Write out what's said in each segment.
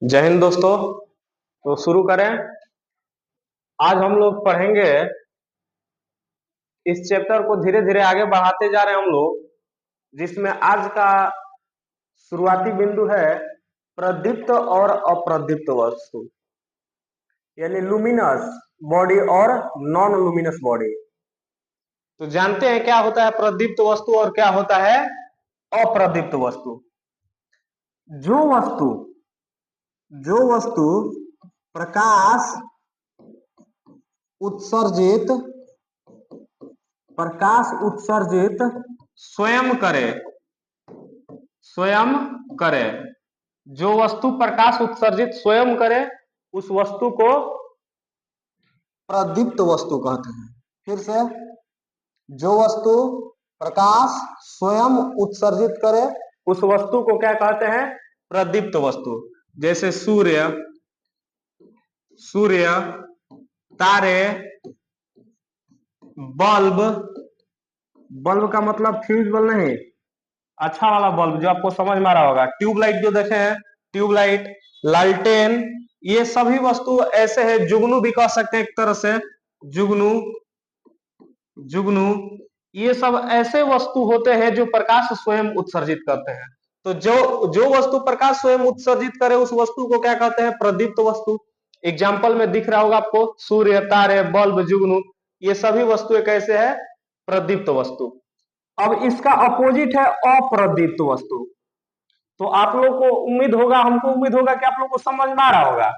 जय हिंद दोस्तों। तो शुरू करें। आज हम लोग पढ़ेंगे, इस चैप्टर को धीरे धीरे आगे बढ़ाते जा रहे हैं हम लोग, जिसमें आज का शुरुआती बिंदु है प्रदीप्त और अप्रदीप्त वस्तु, यानी लुमिनस बॉडी और नॉन लुमिनस बॉडी। तो जानते हैं क्या होता है प्रदीप्त वस्तु और क्या होता है अप्रदीप्त वस्तु। जो वस्तु प्रकाश उत्सर्जित स्वयं करे, जो वस्तु प्रकाश उत्सर्जित स्वयं करे उस वस्तु को प्रदीप्त वस्तु कहते हैं। फिर से, जो वस्तु प्रकाश स्वयं उत्सर्जित करे उस वस्तु को क्या कहते हैं? प्रदीप्त वस्तु। जैसे सूर्य, तारे, बल्ब का मतलब फ्यूज बल्ब नहीं, अच्छा वाला बल्ब जो आपको समझ में आ रहा होगा। ट्यूबलाइट जो देखे हैं, ट्यूबलाइट, लालटेन, ये सभी वस्तु ऐसे है। जुगनू भी कह सकते हैं एक तरह से, जुगनू, ये सब ऐसे वस्तु होते हैं जो प्रकाश स्वयं उत्सर्जित करते हैं। तो जो वस्तु प्रकाश स्वयं उत्सर्जित करे उस वस्तु को क्या कहते हैं? प्रदीप्त वस्तु। एग्जाम्पल में दिख रहा होगा आपको, सूर्य, तारे, बल्ब, जुगनू, ये सभी वस्तु कैसे है? प्रदीप्त वस्तु। अब इसका अपोजिट है अप्रदीप्त वस्तु। तो आप लोग को उम्मीद होगा, हमको उम्मीद होगा कि आप लोग को समझ में आ रहा होगा।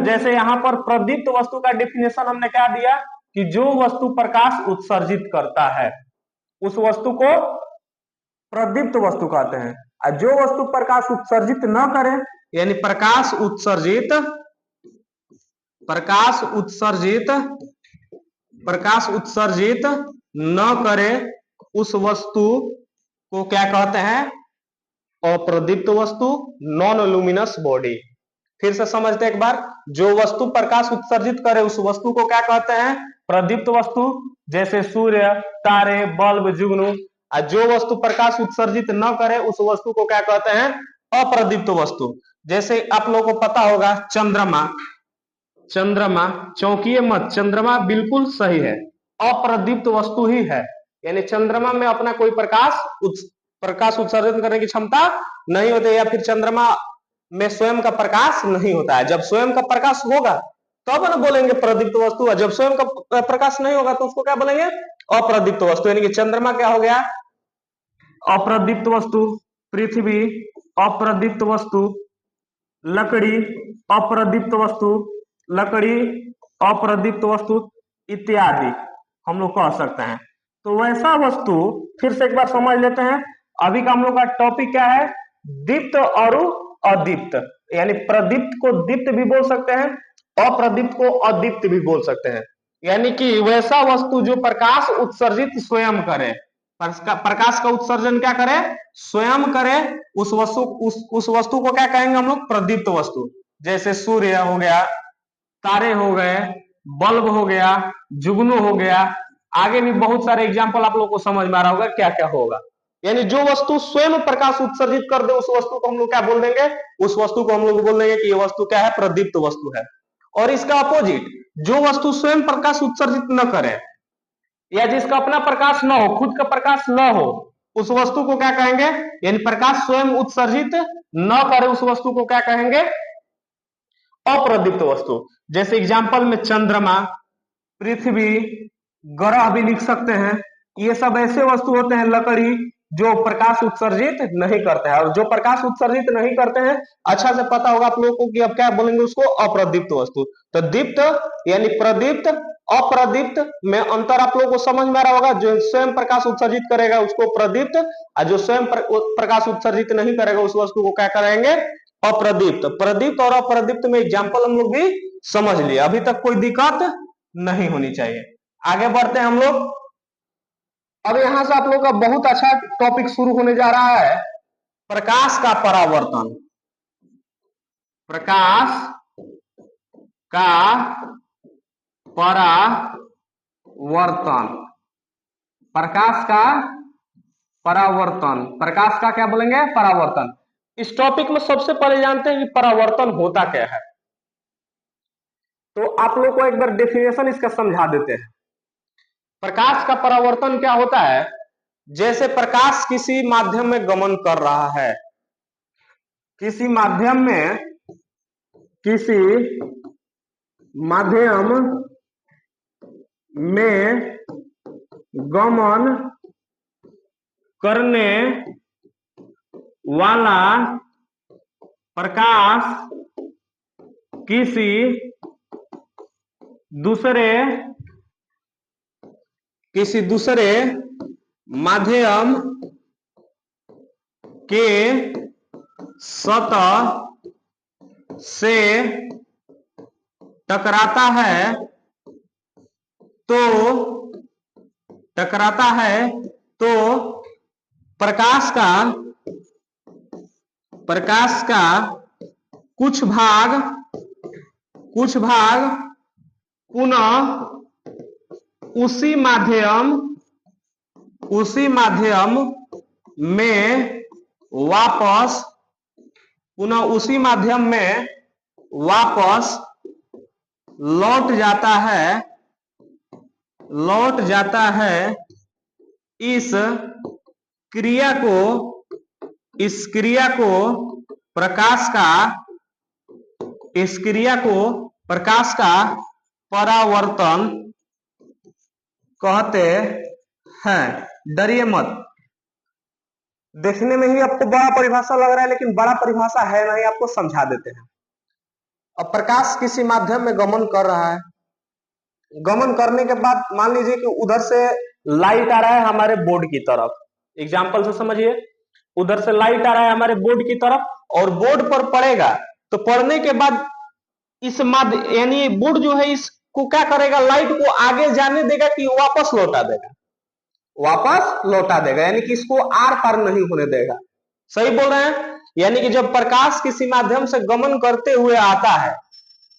जैसे यहाँ पर प्रदीप्त वस्तु का डिफिनेशन हमने क्या दिया कि जो वस्तु प्रकाश उत्सर्जित करता है उस वस्तु को प्रदीप्त वस्तु कहते हैं। और जो वस्तु प्रकाश उत्सर्जित न करे, यानी प्रकाश उत्सर्जित न करे उस वस्तु को क्या कहते हैं? अप्रदीप्त वस्तु, नॉन लुमिनस बॉडी। फिर से समझते एक बार, जो वस्तु प्रकाश उत्सर्जित करे उस वस्तु को क्या कहते हैं? प्रदीप्त वस्तु। जैसे सूर्य, तारे, बल्ब, जुगनू। और जो वस्तु प्रकाश उत्सर्जित न करे उस वस्तु को क्या कहते हैं? अप्रदीप्त वस्तु। जैसे आप लोगों को पता होगा चंद्रमा, चौंकिए मत, चंद्रमा बिल्कुल सही है, अप्रदीप्त वस्तु ही है। यानी चंद्रमा में अपना कोई प्रकाश उत्सर्जन करने की क्षमता नहीं होती, या फिर चंद्रमा में स्वयं का प्रकाश नहीं होता है। जब स्वयं का प्रकाश होगा तब ना बोलेंगे प्रदीप्त वस्तु, जब स्वयं का प्रकाश नहीं होगा तो उसको क्या बोलेंगे? अप्रदीप्त वस्तु। यानी कि चंद्रमा क्या हो गया? अप्रदीप्त वस्तु। पृथ्वी अप्रदीप्त वस्तु। लकड़ी अप्रदीप्त वस्तु इत्यादि हम लोग कह सकते हैं। तो वैसा वस्तु, फिर से एक बार समझ लेते हैं। अभी का हम लोग का टॉपिक क्या है? दीप्त और अदीप्त। यानी प्रदीप्त को दीप्त भी बोल सकते हैं, अप्रदीप्त को अदीप्त भी बोल सकते हैं। यानी कि वैसा वस्तु जो प्रकाश उत्सर्जित स्वयं करे, प्रकाश का उत्सर्जन क्या करे? स्वयं करे, उस वस्तु को क्या कहेंगे हम लोग? प्रदीप्त वस्तु। जैसे सूर्य हो गया, तारे हो गए, बल्ब हो गया, जुगनू हो गया। आगे भी बहुत सारे एग्जाम्पल आप लोग को समझ में आ रहा होगा क्या क्या होगा। यानी जो वस्तु स्वयं प्रकाश उत्सर्जित कर दे उस वस्तु को हम लोग क्या बोल देंगे? उस वस्तु को हम लोग बोल देंगे कि ये वस्तु क्या है? प्रदीप्त वस्तु है। और इसका अपोजिट, जो वस्तु स्वयं प्रकाश उत्सर्जित न करे या जिसका अपना प्रकाश न हो, खुद का प्रकाश न हो, उस वस्तु को क्या कहेंगे? यानी प्रकाश स्वयं उत्सर्जित न करे उस वस्तु को क्या कहेंगे? अप्रदीप्त वस्तु। जैसे एग्जाम्पल में चंद्रमा, पृथ्वी, ग्रह भी लिख सकते हैं। ये सब ऐसे वस्तु होते हैं, लकड़ी, जो प्रकाश उत्सर्जित नहीं करते हैं। और जो प्रकाश उत्सर्जित नहीं करते हैं, अच्छा से पता होगा आप लोगों को कि अब क्या बोलेंगे उसको? अप्रदीप्त वस्तु। तो दीप्त यानी प्रदीप्त, अप्रदीप्त में अंतर आप लोगों को समझ में आ रहा होगा। जो स्वयं प्रकाश उत्सर्जित करेगा उसको प्रदीप्त, और जो स्वयं प्रकाश उत्सर्जित नहीं करेगा उस वस्तु को क्या करेंगे? अप्रदीप्त। प्रदीप्त और अप्रदीप्त में एग्जाम्पल हम लोग भी समझ लिए, अभी तक कोई दिक्कत नहीं होनी चाहिए। आगे बढ़ते हैं हम लोग। अब यहां से आप लोग का बहुत अच्छा टॉपिक शुरू होने जा रहा है, प्रकाश का परावर्तन। प्रकाश का परावर्तन, प्रकाश का परावर्तन, प्रकाश का क्या बोलेंगे? परावर्तन। इस टॉपिक में सबसे पहले जानते हैं कि परावर्तन होता क्या है। तो आप लोग को एक बार डेफिनेशन इसका समझा देते हैं। प्रकाश का परावर्तन क्या होता है? जैसे प्रकाश किसी माध्यम में गमन कर रहा है, किसी माध्यम में गमन करने वाला प्रकाश किसी दूसरे माध्यम के सतह से टकराता है तो प्रकाश का कुछ भाग पुनः उसी माध्यम में वापस लौट जाता है। इस क्रिया को प्रकाश का परावर्तन कहते हैं। डरिए मत, देखने में ही आपको बड़ा परिभाषा लग रहा है, लेकिन बड़ा परिभाषा है नहीं, आपको समझा देते हैं। अब प्रकाश किसी माध्यम में गमन कर रहा है, गमन करने के बाद मान लीजिए कि उधर से लाइट आ रहा है हमारे बोर्ड की तरफ, एग्जाम्पल से समझिए, उधर से लाइट आ रहा है हमारे बोर्ड की तरफ और बोर्ड पर पड़ेगा, तो पड़ने के बाद इस माध्यम यानी बोर्ड जो है इसको क्या करेगा, लाइट को आगे जाने देगा कि वापस लौटा देगा, यानी कि इसको आर पार नहीं होने देगा। सही बोल रहे हैं? यानी कि जब प्रकाश किसी माध्यम से गमन करते हुए आता है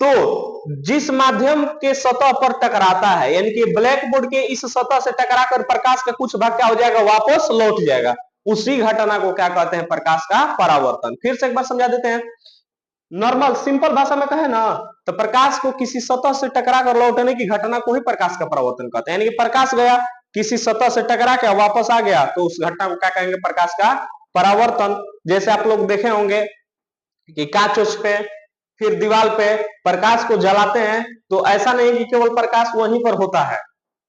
तो जिस माध्यम के सतह पर टकराता है, यानी कि ब्लैक बोर्ड के इस सतह से टकराकर प्रकाश का कुछ भाग क्या हो जाएगा, वापस लौट जाएगा। उसी घटना को क्या कहते हैं, प्रकाश का परावर्तन। फिर से एक बार समझा देते हैं, नॉर्मल सिंपल भाषा में कहे ना तो प्रकाश को किसी सतह से टकरा कर लौटने की घटना को ही प्रकाश का परावर्तन कहते हैं। यानी कि प्रकाश गया किसी सतह से टकरा के वापस आ गया तो उस घटना को क्या कहेंगे, प्रकाश का परावर्तन। जैसे आप लोग देखे होंगे कि कांच पे फिर दीवार पे प्रकाश को जलाते हैं तो ऐसा नहीं कि केवल प्रकाश वहीं पर होता है,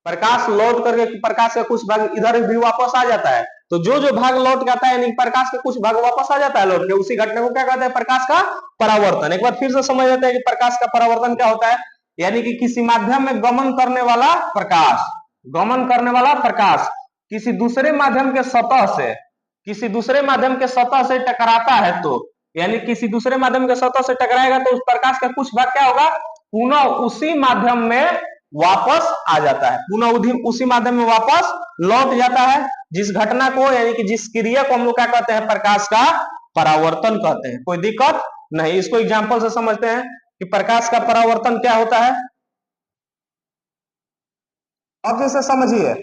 प्रकाश लौट करके प्रकाश का कुछ भाग इधर भी वापस आ जाता है। तो जो भाग लौट जाता है, यानी प्रकाश का कुछ भाग वापस आ जाता है लौट के, उसी घटना को क्या कहते हैं, प्रकाश का परावर्तन। एक बार फिर से समझ लेते हैं कि प्रकाश का परावर्तन क्या होता है। यानी कि किसी माध्यम में गमन करने वाला प्रकाश किसी दूसरे माध्यम के सतह से टकराता है, तो यानी किसी दूसरे माध्यम के सतह से टकराएगा तो उस प्रकाश का कुछ भाग क्या होगा, पुनः उसी माध्यम में वापस आ जाता है, पुनः उसी माध्यम में वापस लौट जाता है। जिस घटना को यानी कि जिस क्रिया को हम लोग क्या कहते हैं, प्रकाश का परावर्तन कहते हैं। कोई दिक्कत नहीं, इसको एग्जांपल से समझते हैं कि प्रकाश का परावर्तन क्या होता है। अब जैसे समझिए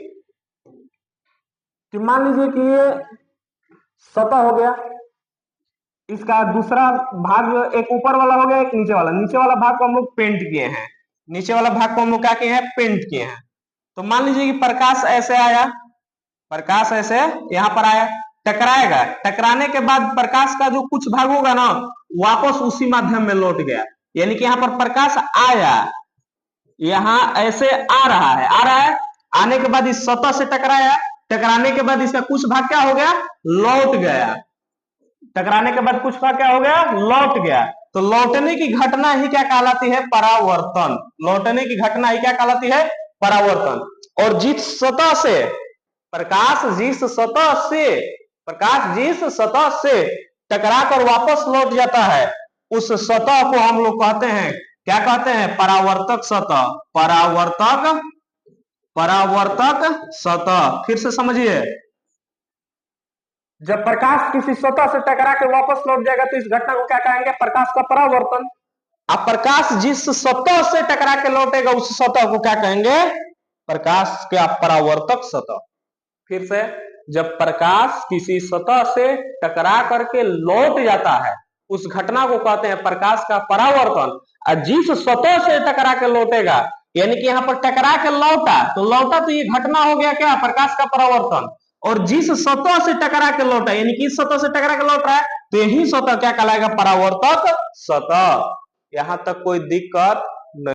कि मान लीजिए कि ये सतह हो गया, इसका दूसरा भाग एक ऊपर वाला हो गया, एक नीचे वाला भाग को हम लोग पेंट किए हैं, नीचे वाला भाग को हम लोग क्या किए हैं, पेंट किए हैं। तो मान लीजिए कि प्रकाश ऐसे आया, प्रकाश ऐसे यहां पर आया, टकराएगा, टकराने के बाद प्रकाश का जो कुछ भाग होगा ना वापस उसी माध्यम में लौट गया। यानी कि यहां पर प्रकाश आया, यहां ऐसे आ रहा है, आने के बाद इस सतह से टकराया, टकराने के बाद इसका कुछ भाग क्या हो गया, लौट गया, टकराने के बाद कुछ भाग क्या हो गया, लौट गया। तो लौटने की घटना ही क्या कहलाती है, परावर्तन। लौटने की घटना ही क्या कहलाती है, परावर्तन। और जिस सतह से प्रकाश जिस सतह से टकरा कर वापस लौट जाता है उस सतह को हम लोग कहते हैं, क्या कहते हैं, परावर्तक सतह। फिर से समझिए, जब प्रकाश किसी सतह से टकरा के वापस लौट जाएगा तो इस घटना को क्या कहेंगे, प्रकाश का परावर्तन। अब प्रकाश जिस सतह से टकरा के लौटेगा उस सतह को क्या कहेंगे, प्रकाश का परावर्तक सतह। फिर से जब प्रकाश किसी सतह से टकरा करके लौट जाता है, उस घटना को कहते हैं प्रकाश का परावर्तन। और जिस सतह से टकरा के लौटेगा, यानी कि यहाँ पर टकरा के लौटा तो ये घटना हो गया क्या, प्रकाश का परावर्तन। और जिस सतह से टकरा के लौटा, यानी कि इस सतह से टकरा के लौट रहा है, तो यही सतह क्या कहलाएगा, परावर्तक सतह। यहां तक कोई दिक्कत